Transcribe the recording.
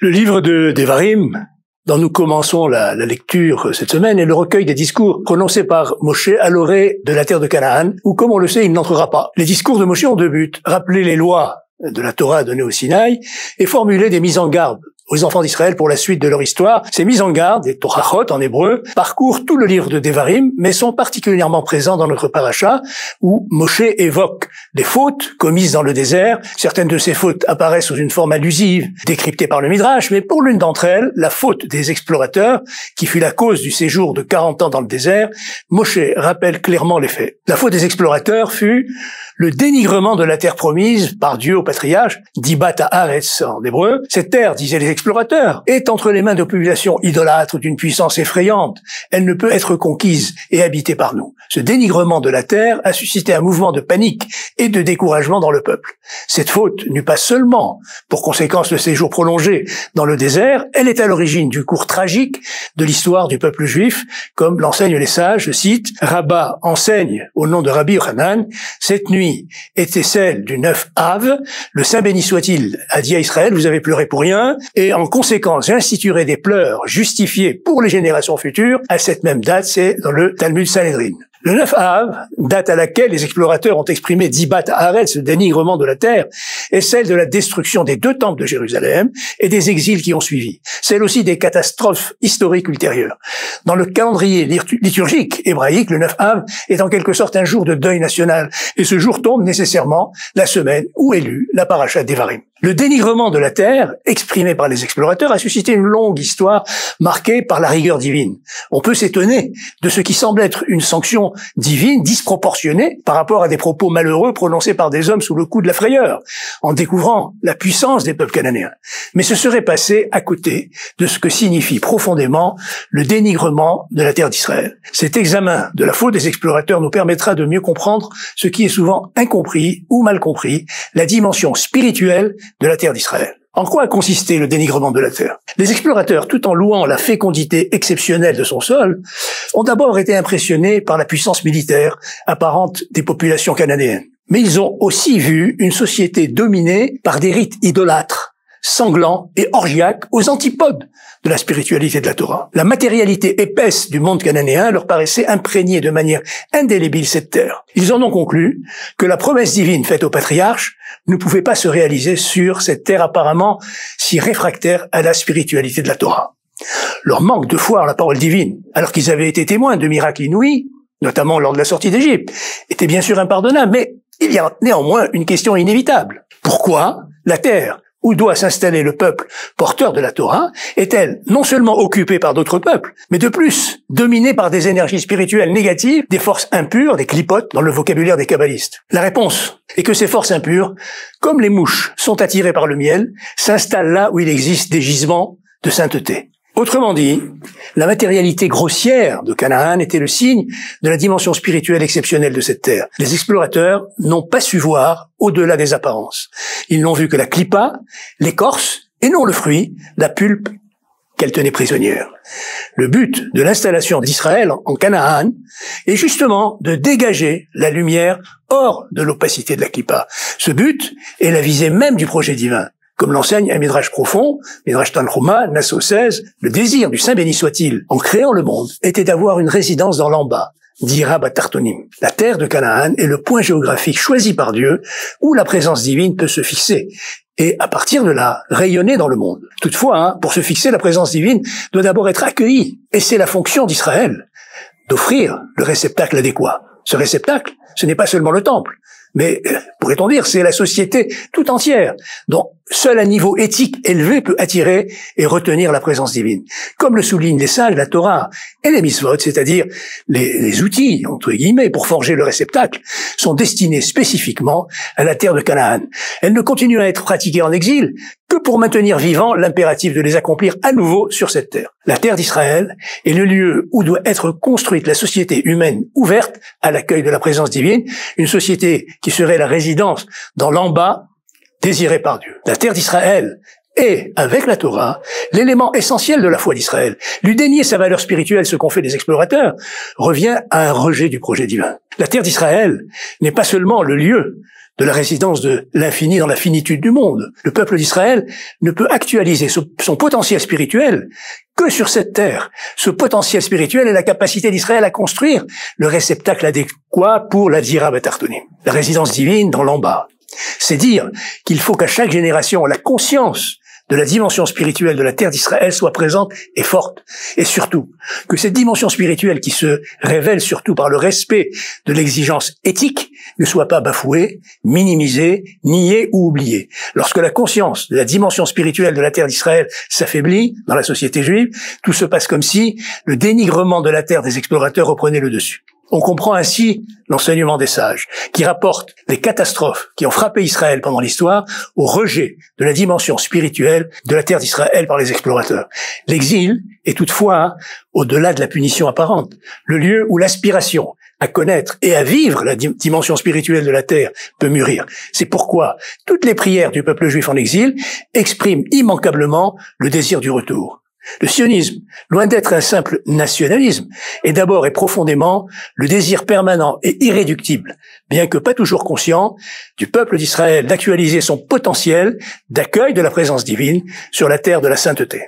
Le livre de Devarim, dont nous commençons la lecture cette semaine, est le recueil des discours prononcés par Moshe à l'orée de la terre de Canaan, où, comme on le sait, il n'entrera pas. Les discours de Moshe ont deux buts: rappeler les lois de la Torah données au Sinaï et formuler des mises en garde aux enfants d'Israël pour la suite de leur histoire. Ces mises en garde, des Torachot en hébreu, parcourent tout le livre de Devarim, mais sont particulièrement présents dans notre paracha, où Moshe évoque des fautes commises dans le désert. Certaines de ces fautes apparaissent sous une forme allusive, décryptée par le Midrash, mais pour l'une d'entre elles, la faute des explorateurs, qui fut la cause du séjour de 40 ans dans le désert, Moshe rappelle clairement les faits. La faute des explorateurs fut le dénigrement de la terre promise par Dieu au patriarche, Dibat Haaretz en hébreu. Cette terre, disaient les explorateurs, est entre les mains de populations idolâtres d'une puissance effrayante. Elle ne peut être conquise et habitée par nous. Ce dénigrement de la terre a suscité un mouvement de panique et de découragement dans le peuple. Cette faute n'eut pas seulement pour conséquence le séjour prolongé dans le désert, elle est à l'origine du cours tragique de l'histoire du peuple juif, comme l'enseignent les sages. Je cite, Rabbah enseigne au nom de Rabbi Yochanan, cette nuit était celle du 9 Av, le Saint béni soit-il a dit à Israël, vous avez pleuré pour rien, et en conséquence, j'instituerai des pleurs justifiés pour les générations futures. À cette même date, c'est dans le Talmud Sanhedrin. Le 9 Av, date à laquelle les explorateurs ont exprimé Dibat Haaretz, le dénigrement de la terre, est celle de la destruction des deux temples de Jérusalem et des exils qui ont suivi. Celle aussi des catastrophes historiques ultérieures. Dans le calendrier liturgique hébraïque, le 9 Av est en quelque sorte un jour de deuil national. Et ce jour tombe nécessairement la semaine où est lue la paracha Devarim. Le dénigrement de la terre, exprimé par les explorateurs, a suscité une longue histoire marquée par la rigueur divine. On peut s'étonner de ce qui semble être une sanction divine disproportionnée par rapport à des propos malheureux prononcés par des hommes sous le coup de la frayeur, en découvrant la puissance des peuples cananéens. Mais ce serait passé à côté de ce que signifie profondément le dénigrement de la terre d'Israël. Cet examen de la faute des explorateurs nous permettra de mieux comprendre ce qui est souvent incompris ou mal compris, la dimension spirituelle de la terre d'Israël. En quoi a consisté le dénigrement de la terre? Les explorateurs, tout en louant la fécondité exceptionnelle de son sol, ont d'abord été impressionnés par la puissance militaire apparente des populations cananéennes. Mais ils ont aussi vu une société dominée par des rites idolâtres, sanglants et orgiaques aux antipodes de la spiritualité de la Torah. La matérialité épaisse du monde cananéen leur paraissait imprégner de manière indélébile cette terre. Ils en ont conclu que la promesse divine faite au patriarche ne pouvait pas se réaliser sur cette terre apparemment si réfractaire à la spiritualité de la Torah. Leur manque de foi en la parole divine, alors qu'ils avaient été témoins de miracles inouïs, notamment lors de la sortie d'Égypte, était bien sûr impardonnable, mais il y a néanmoins une question inévitable. Pourquoi la terre où doit s'installer le peuple porteur de la Torah est-elle non seulement occupée par d'autres peuples, mais de plus dominée par des énergies spirituelles négatives, des forces impures, des clipotes dans le vocabulaire des kabbalistes? La réponse est que ces forces impures, comme les mouches sont attirées par le miel, s'installent là où il existe des gisements de sainteté. Autrement dit, la matérialité grossière de Canaan était le signe de la dimension spirituelle exceptionnelle de cette terre. Les explorateurs n'ont pas su voir au-delà des apparences. Ils n'ont vu que la clipa, l'écorce, et non le fruit, la pulpe qu'elle tenait prisonnière. Le but de l'installation d'Israël en Canaan est justement de dégager la lumière hors de l'opacité de la clipa. Ce but est la visée même du projet divin. Comme l'enseigne un Midrash profond, Midrash Tanchuma, Nassau 16, le désir du Saint béni soit-il, en créant le monde, était d'avoir une résidence dans l'en-bas, dira Batartonim. La terre de Canaan est le point géographique choisi par Dieu où la présence divine peut se fixer et, à partir de là, rayonner dans le monde. Toutefois, pour se fixer, la présence divine doit d'abord être accueillie. Et c'est la fonction d'Israël d'offrir le réceptacle adéquat. Ce réceptacle, ce n'est pas seulement le temple, mais, pourrait-on dire, c'est la société tout entière, dont seul un niveau éthique élevé peut attirer et retenir la présence divine. Comme le soulignent les sages, la Torah et les mitzvot, c'est-à-dire les outils, entre guillemets, pour forger le réceptacle, sont destinés spécifiquement à la terre de Canaan. Elles ne continuent à être pratiquées en exil que pour maintenir vivant l'impératif de les accomplir à nouveau sur cette terre. La terre d'Israël est le lieu où doit être construite la société humaine ouverte à l'accueil de la présence divine, une société qui serait la résidence dans l'en-bas désirée par Dieu. La terre d'Israël est, avec la Torah, l'élément essentiel de la foi d'Israël. Lui dénier sa valeur spirituelle, ce qu'ont fait les explorateurs, revient à un rejet du projet divin. La terre d'Israël n'est pas seulement le lieu de la résidence de l'infini dans la finitude du monde. Le peuple d'Israël ne peut actualiser son potentiel spirituel que sur cette terre. Ce potentiel spirituel est la capacité d'Israël à construire le réceptacle adéquat pour la Dira Betartonim, la résidence divine dans l'en-bas. C'est dire qu'il faut qu'à chaque génération, la conscience de la dimension spirituelle de la terre d'Israël soit présente et forte. Et surtout, que cette dimension spirituelle qui se révèle surtout par le respect de l'exigence éthique ne soit pas bafouée, minimisée, niée ou oubliée. Lorsque la conscience de la dimension spirituelle de la terre d'Israël s'affaiblit dans la société juive, tout se passe comme si le dénigrement de la terre des explorateurs reprenait le dessus. On comprend ainsi l'enseignement des sages, qui rapportent les catastrophes qui ont frappé Israël pendant l'histoire au rejet de la dimension spirituelle de la terre d'Israël par les explorateurs. L'exil est toutefois, au-delà de la punition apparente, le lieu où l'aspiration à connaître et à vivre la dimension spirituelle de la terre peut mûrir. C'est pourquoi toutes les prières du peuple juif en exil expriment immanquablement le désir du retour. Le sionisme, loin d'être un simple nationalisme, est d'abord et profondément le désir permanent et irréductible, bien que pas toujours conscient, du peuple d'Israël d'actualiser son potentiel d'accueil de la présence divine sur la terre de la sainteté.